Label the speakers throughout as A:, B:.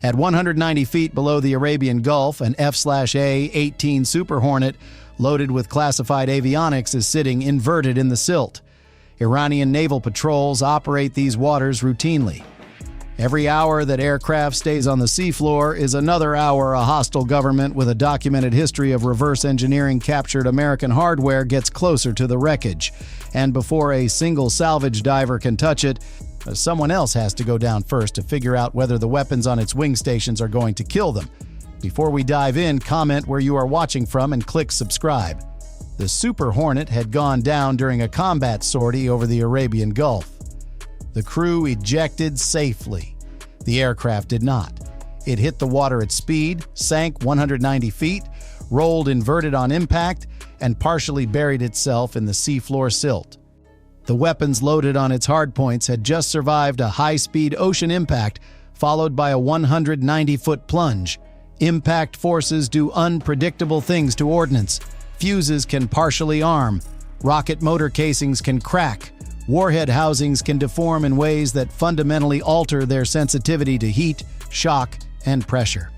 A: At 190 feet below the Arabian Gulf, an F/A-18 Super Hornet loaded with classified avionics is sitting inverted in the silt. Iranian naval patrols operate these waters routinely. Every hour that aircraft stays on the seafloor is another hour a hostile government with a documented history of reverse engineering captured American hardware gets closer to the wreckage. And before a single salvage diver can touch it, someone else has to go down first to figure out whether the weapons on its wing stations are going to kill them. Before we dive in, comment where you are watching from and click subscribe. The Super Hornet had gone down during a combat sortie over the Arabian Gulf. The crew ejected safely. The aircraft did not. It hit the water at speed, sank 190 feet, rolled inverted on impact, and partially buried itself in the seafloor silt. The weapons loaded on its hardpoints had just survived a high-speed ocean impact, followed by a 190-foot plunge. Impact forces do unpredictable things to ordnance. Fuses can partially arm. Rocket motor casings can crack. Warhead housings can deform in ways that fundamentally alter their sensitivity to heat, shock, and pressure.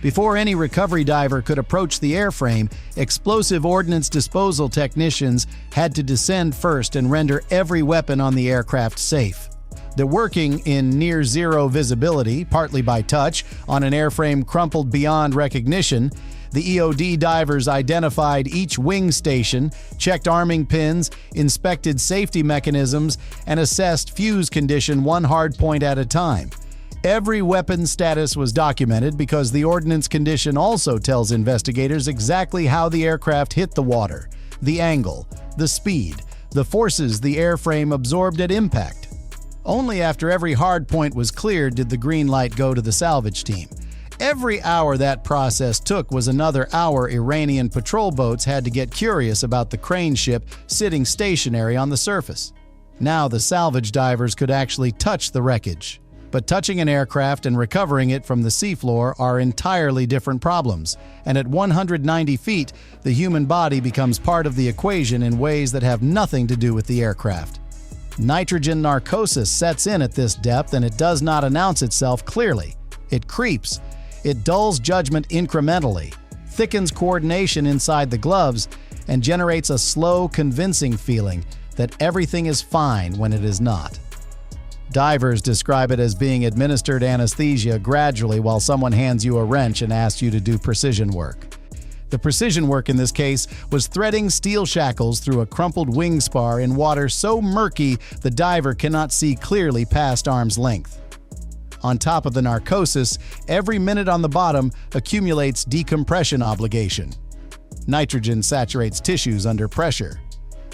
A: Before any recovery diver could approach the airframe, Explosive Ordnance Disposal technicians had to descend first and render every weapon on the aircraft safe. They're working in near-zero visibility, partly by touch, on an airframe crumpled beyond recognition. The EOD divers identified each wing station, checked arming pins, inspected safety mechanisms, and assessed fuse condition one hardpoint at a time. Every weapon status was documented because the ordnance condition also tells investigators exactly how the aircraft hit the water, the angle, the speed, the forces the airframe absorbed at impact. Only after every hardpoint was cleared did the green light go to the salvage team. Every hour that process took was another hour Iranian patrol boats had to get curious about the crane ship sitting stationary on the surface. Now the salvage divers could actually touch the wreckage. But touching an aircraft and recovering it from the seafloor are entirely different problems, and at 190 feet, the human body becomes part of the equation in ways that have nothing to do with the aircraft. Nitrogen narcosis sets in at this depth, and it does not announce itself clearly. It creeps. It dulls judgment incrementally, thickens coordination inside the gloves, and generates a slow, convincing feeling that everything is fine when it is not. Divers describe it as being administered anesthesia gradually while someone hands you a wrench and asks you to do precision work. The precision work in this case was threading steel shackles through a crumpled wing spar in water so murky the diver cannot see clearly past arm's length. On top of the narcosis, every minute on the bottom accumulates decompression obligation. Nitrogen saturates tissues under pressure.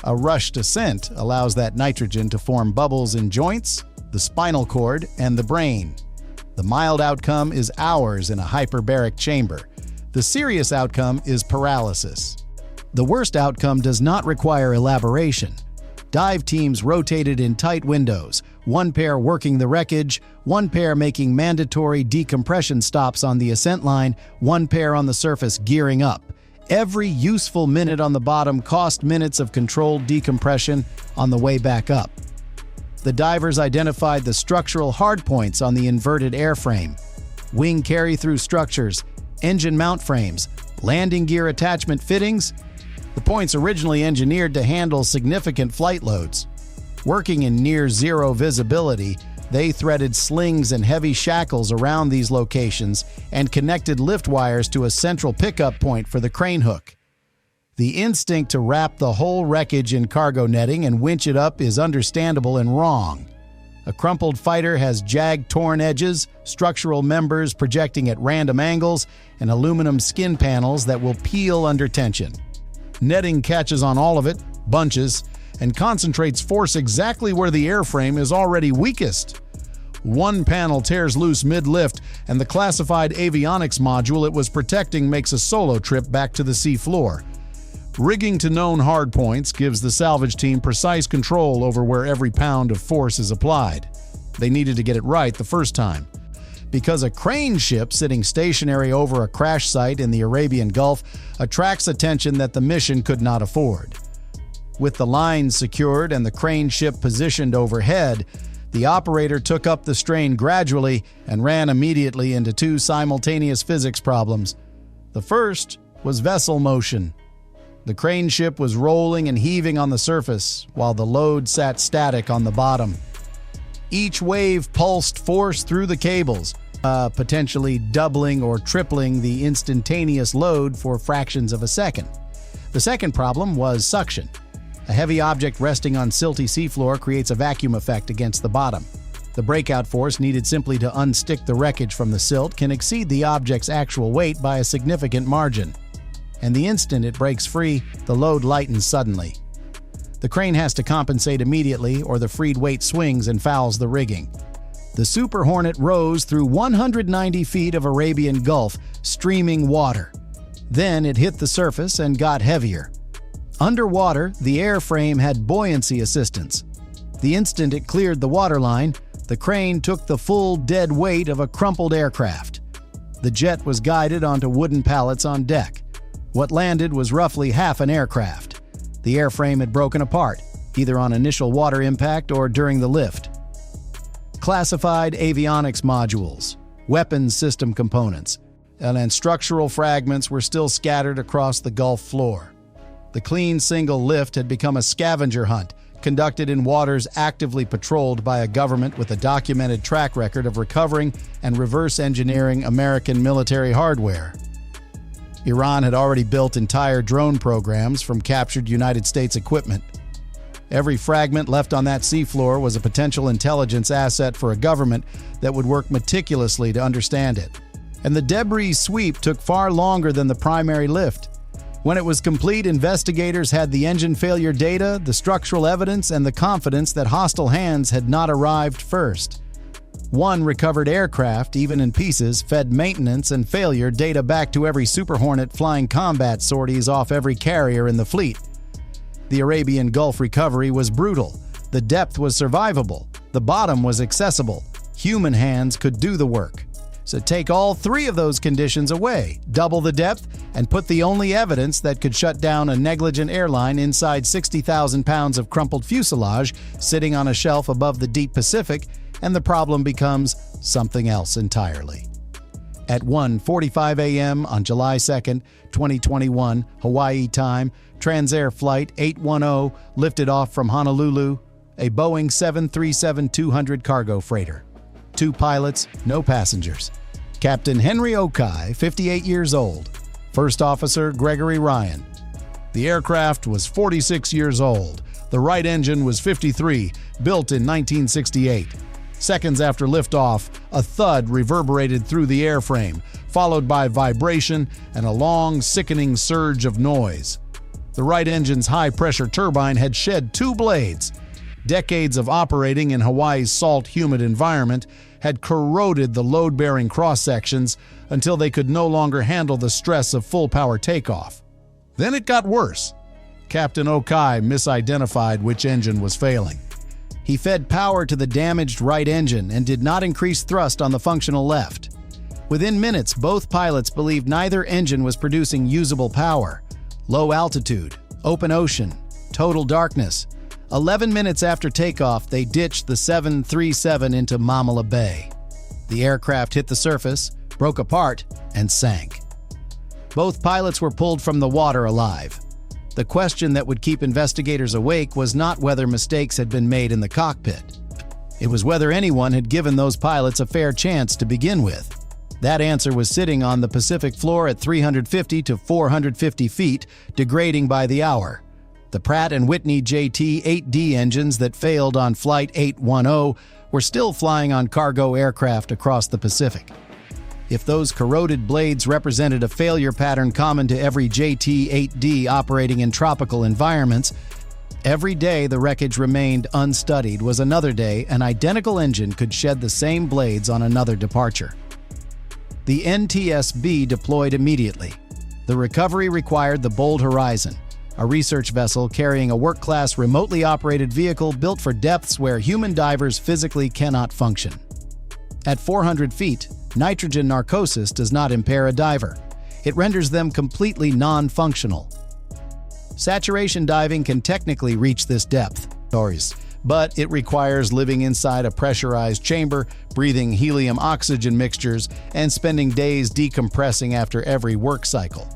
A: A rushed ascent allows that nitrogen to form bubbles in joints, the spinal cord, and the brain. The mild outcome is hours in a hyperbaric chamber. The serious outcome is paralysis. The worst outcome does not require elaboration. Dive teams rotated in tight windows, one pair working the wreckage, one pair making mandatory decompression stops on the ascent line, one pair on the surface gearing up. Every useful minute on the bottom cost minutes of controlled decompression on the way back up. The divers identified the structural hardpoints on the inverted airframe: wing carry-through structures, engine mount frames, landing gear attachment fittings. The points originally engineered to handle significant flight loads. Working in near-zero visibility, they threaded slings and heavy shackles around these locations and connected lift wires to a central pickup point for the crane hook. The instinct to wrap the whole wreckage in cargo netting and winch it up is understandable and wrong. A crumpled fighter has jagged, torn edges, structural members projecting at random angles, and aluminum skin panels that will peel under tension. Netting catches on all of it, bunches, and concentrates force exactly where the airframe is already weakest. One panel tears loose mid-lift, and the classified avionics module it was protecting makes a solo trip back to the seafloor. Rigging to known hardpoints gives the salvage team precise control over where every pound of force is applied. They needed to get it right the first time. Because a crane ship sitting stationary over a crash site in the Arabian Gulf attracts attention that the mission could not afford. With the lines secured and the crane ship positioned overhead, The operator took up the strain gradually and ran immediately into two simultaneous physics problems. The first was vessel motion. The crane ship was rolling and heaving on the surface, while the load sat static on the bottom. Each wave pulsed force through the cables, potentially doubling or tripling the instantaneous load for fractions of a second. The second problem was suction. A heavy object resting on silty seafloor creates a vacuum effect against the bottom. The breakout force needed simply to unstick the wreckage from the silt can exceed the object's actual weight by a significant margin. And the instant it breaks free, the load lightens suddenly. The crane has to compensate immediately, or the freed weight swings and fouls the rigging. The Super Hornet rose through 190 feet of Arabian Gulf, streaming water. Then it hit the surface and got heavier. Underwater, the airframe had buoyancy assistance. The instant it cleared the waterline, the crane took the full dead weight of a crumpled aircraft. The jet was guided onto wooden pallets on deck. What landed was roughly half an aircraft. The airframe had broken apart, either on initial water impact or during the lift. Classified avionics modules, weapons system components, and structural fragments were still scattered across the Gulf floor. The clean single lift had become a scavenger hunt, conducted in waters actively patrolled by a government with a documented track record of recovering and reverse engineering American military hardware. Iran had already built entire drone programs from captured United States equipment. Every fragment left on that seafloor was a potential intelligence asset for a government that would work meticulously to understand it. And the debris sweep took far longer than the primary lift. When it was complete, investigators had the engine failure data, the structural evidence, and the confidence that hostile hands had not arrived first. One recovered aircraft, even in pieces, fed maintenance and failure data back to every Super Hornet flying combat sorties off every carrier in the fleet. The Arabian Gulf recovery was brutal. The depth was survivable. The bottom was accessible. Human hands could do the work. So take all three of those conditions away, double the depth, and put the only evidence that could shut down a negligent airline inside 60,000 pounds of crumpled fuselage sitting on a shelf above the deep Pacific, and the problem becomes something else entirely. At 1:45 a.m. on July 2, 2021, Hawaii time, Transair Flight 810 lifted off from Honolulu, a Boeing 737-200 cargo freighter. 2 pilots, no passengers. Captain Henry Okai, 58 years old. First Officer Gregory Ryan. The aircraft was 46 years old. The right engine was 53, built in 1968. Seconds after liftoff, a thud reverberated through the airframe, followed by vibration and a long, sickening surge of noise. The right engine's high-pressure turbine had shed 2 blades. Decades of operating in Hawaii's salt, humid environment had corroded the load-bearing cross-sections until they could no longer handle the stress of full-power takeoff. Then it got worse. Captain Okai misidentified which engine was failing. He fed power to the damaged right engine and did not increase thrust on the functional left. Within minutes, both pilots believed neither engine was producing usable power. Low altitude, open ocean, total darkness. 11 minutes after takeoff, they ditched the 737 into Mamala Bay. The aircraft hit the surface, broke apart, and sank. Both pilots were pulled from the water alive. The question that would keep investigators awake was not whether mistakes had been made in the cockpit. It was whether anyone had given those pilots a fair chance to begin with. That answer was sitting on the Pacific floor at 350 to 450 feet, degrading by the hour. The Pratt & Whitney JT-8D engines that failed on Flight 810 were still flying on cargo aircraft across the Pacific. If those corroded blades represented a failure pattern common to every JT-8D operating in tropical environments, every day the wreckage remained unstudied was another day an identical engine could shed the same blades on another departure. The NTSB deployed immediately. The recovery required the Bold Horizon, a research vessel carrying a work-class remotely operated vehicle built for depths where human divers physically cannot function. At 400 feet, nitrogen narcosis does not impair a diver. It renders them completely non-functional. Saturation diving can technically reach this depth, but it requires living inside a pressurized chamber, breathing helium-oxygen mixtures, and spending days decompressing after every work cycle.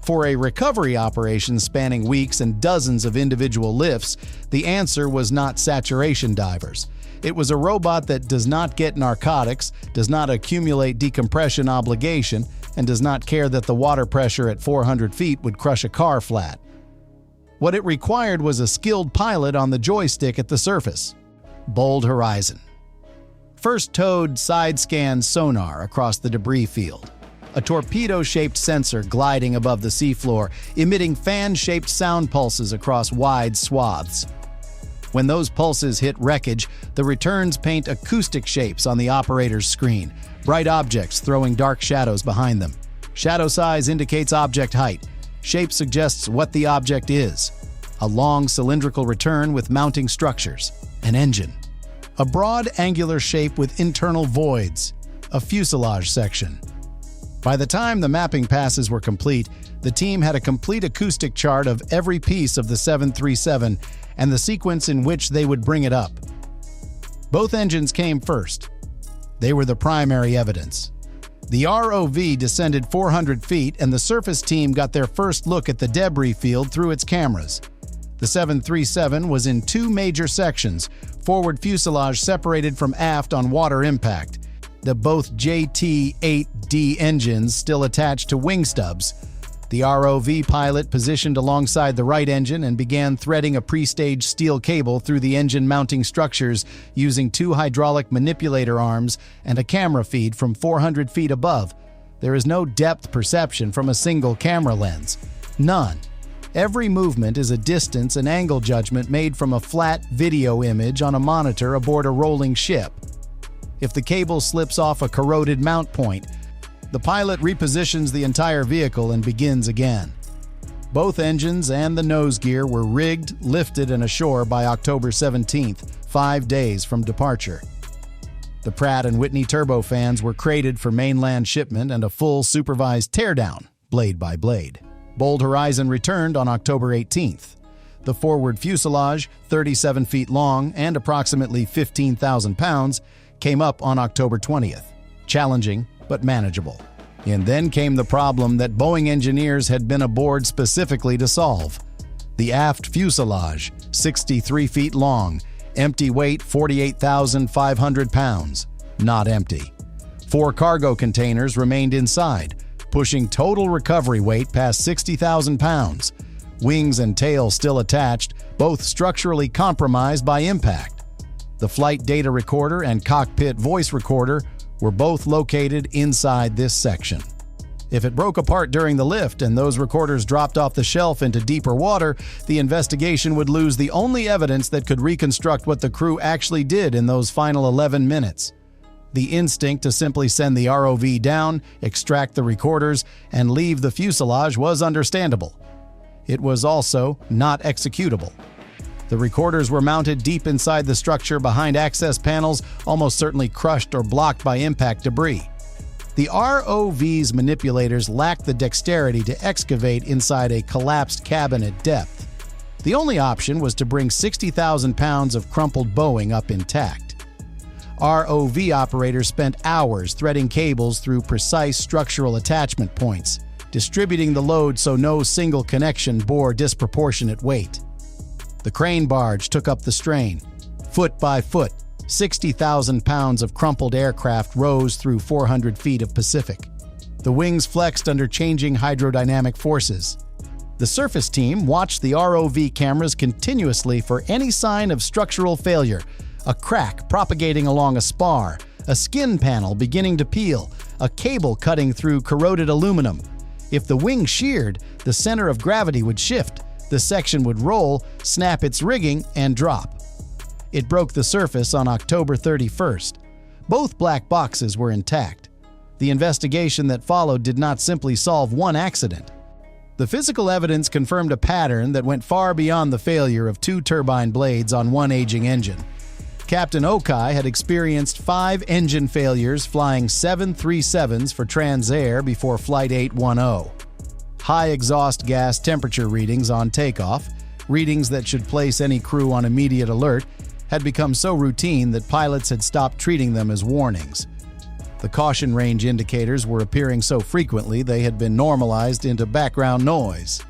A: For a recovery operation spanning weeks and dozens of individual lifts, the answer was not saturation divers. It was a robot that does not get narcotics, does not accumulate decompression obligation, and does not care that the water pressure at 400 feet would crush a car flat. What it required was a skilled pilot on the joystick at the surface. Bold Horizon first towed side-scan sonar across the debris field. A torpedo-shaped sensor gliding above the seafloor, emitting fan-shaped sound pulses across wide swaths. When those pulses hit wreckage, the returns paint acoustic shapes on the operator's screen, bright objects throwing dark shadows behind them. Shadow size indicates object height. Shape suggests what the object is. A long cylindrical return with mounting structures. An engine. A broad angular shape with internal voids. A fuselage section. By the time the mapping passes were complete, the team had a complete acoustic chart of every piece of the 737 and the sequence in which they would bring it up. Both engines came first. They were the primary evidence. The ROV descended 400 feet and the surface team got their first look at the debris field through its cameras. The 737 was in two major sections, forward fuselage separated from aft on water impact. Both JT-8D engines still attached to wing stubs. The ROV pilot positioned alongside the right engine and began threading a pre-staged steel cable through the engine mounting structures using two hydraulic manipulator arms and a camera feed from 400 feet above. There is no depth perception from a single camera lens. None. Every movement is a distance and angle judgment made from a flat video image on a monitor aboard a rolling ship. If the cable slips off a corroded mount point, the pilot repositions the entire vehicle and begins again. Both engines and the nose gear were rigged, lifted, and ashore by October 17th, 5 days from departure. The Pratt & Whitney turbofans were crated for mainland shipment and a full supervised teardown, blade by blade. Bold Horizon returned on October 18th. The forward fuselage, 37 feet long and approximately 15,000 pounds, came up on October 20th. Challenging, but manageable. And then came the problem that Boeing engineers had been aboard specifically to solve. The aft fuselage, 63 feet long, empty weight 48,500 pounds, not empty. 4 cargo containers remained inside, pushing total recovery weight past 60,000 pounds. Wings and tail still attached, both structurally compromised by impact. The flight data recorder and cockpit voice recorder were both located inside this section. If it broke apart during the lift and those recorders dropped off the shelf into deeper water, the investigation would lose the only evidence that could reconstruct what the crew actually did in those final 11 minutes. The instinct to simply send the ROV down, extract the recorders, and leave the fuselage was understandable. It was also not executable. The recorders were mounted deep inside the structure behind access panels, almost certainly crushed or blocked by impact debris. The ROV's manipulators lacked the dexterity to excavate inside a collapsed cabin at depth. The only option was to bring 60,000 pounds of crumpled Boeing up intact. ROV operators spent hours threading cables through precise structural attachment points, distributing the load so no single connection bore disproportionate weight. The crane barge took up the strain. Foot by foot, 60,000 pounds of crumpled aircraft rose through 400 feet of Pacific. The wings flexed under changing hydrodynamic forces. The surface team watched the ROV cameras continuously for any sign of structural failure, a crack propagating along a spar, a skin panel beginning to peel, a cable cutting through corroded aluminum. If the wing sheared, the center of gravity would shift. The section would roll, snap its rigging, and drop. It broke the surface on October 31st. Both black boxes were intact. The investigation that followed did not simply solve one accident. The physical evidence confirmed a pattern that went far beyond the failure of 2 turbine blades on one aging engine. Captain Okai had experienced 5 engine failures flying 737s for Transair before Flight 810. High exhaust gas temperature readings on takeoff, readings that should place any crew on immediate alert, had become so routine that pilots had stopped treating them as warnings. The caution range indicators were appearing so frequently they had been normalized into background noise.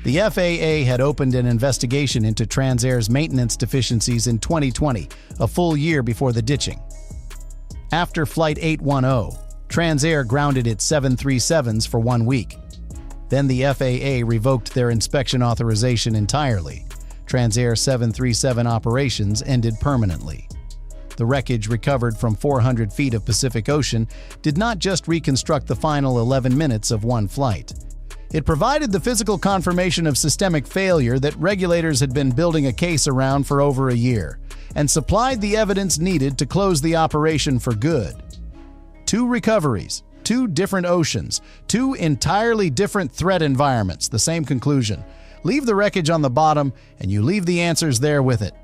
A: The FAA had opened an investigation into Transair's maintenance deficiencies in 2020, a full year before the ditching. After Flight 810, Transair grounded its 737s for 1 week. Then the FAA revoked their inspection authorization entirely. Transair 737 operations ended permanently. The wreckage recovered from 400 feet of Pacific Ocean did not just reconstruct the final 11 minutes of one flight. It provided the physical confirmation of systemic failure that regulators had been building a case around for over a year, and supplied the evidence needed to close the operation for good. 2 recoveries, 2 different oceans, 2 entirely different threat environments, the same conclusion. Leave the wreckage on the bottom, and you leave the answers there with it.